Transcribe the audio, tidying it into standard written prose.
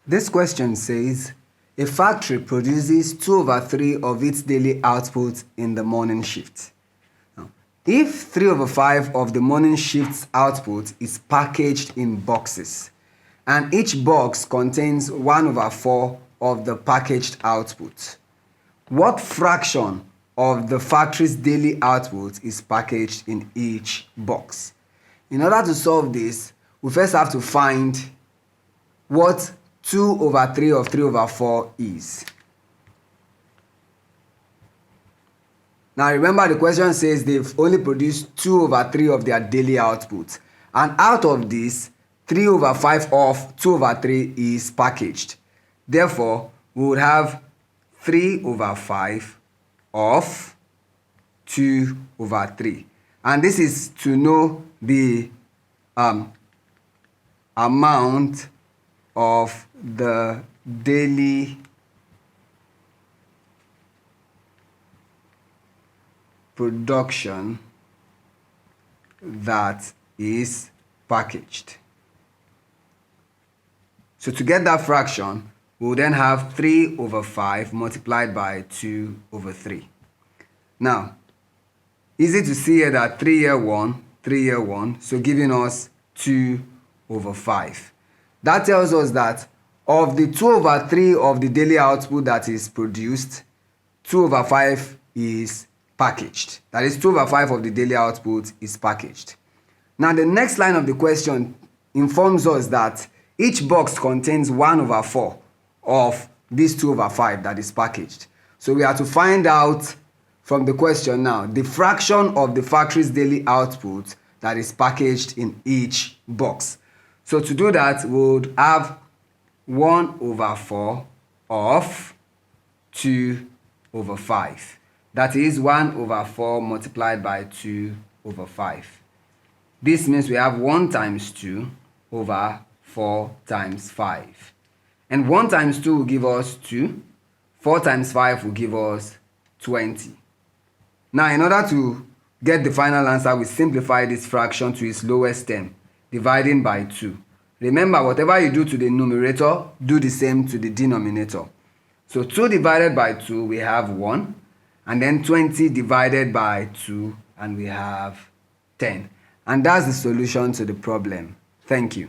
This question says, a factory produces 2/3 of its daily output in the morning shift. Now, if 3/5 of the morning shift's output is packaged in boxes, and each box contains 1/4 of the packaged output, what fraction of the factory's daily output is packaged in each box? In order to solve this, we first have to find what 2/3 of 3/4 is. Now remember, the question says they've only produced 2/3 of their daily output, and out of this, 3/5 of 2/3 is packaged. Therefore, we would have 3/5 of 2/3, and this is to know the amount of the daily production that is packaged. So to get that fraction, we'll then have 3/5 multiplied by 2/3. Now, easy to see here that 3 here 1, 3 here 1, so giving us 2/5. That tells us that of the 2/3 of the daily output that is produced, 2/5 is packaged. That is, 2/5 of the daily output is packaged. Now the next line of the question informs us that each box contains 1/4 of this 2/5 that is packaged. So we have to find out from the question now the fraction of the factory's daily output that is packaged in each box. So to do that, we would have 1/4 of 2/5. That is 1/4 multiplied by 2/5. This means we have 1 times 2 over 4 times 5. And 1 times 2 will give us 2. 4 times 5 will give us 20. Now, in order to get the final answer, we simplify this fraction to its lowest term, dividing by 2. Remember, whatever you do to the numerator, do the same to the denominator. So 2 divided by 2, we have 1. And then 20 divided by 2, and we have 10. And that's the solution to the problem. Thank you.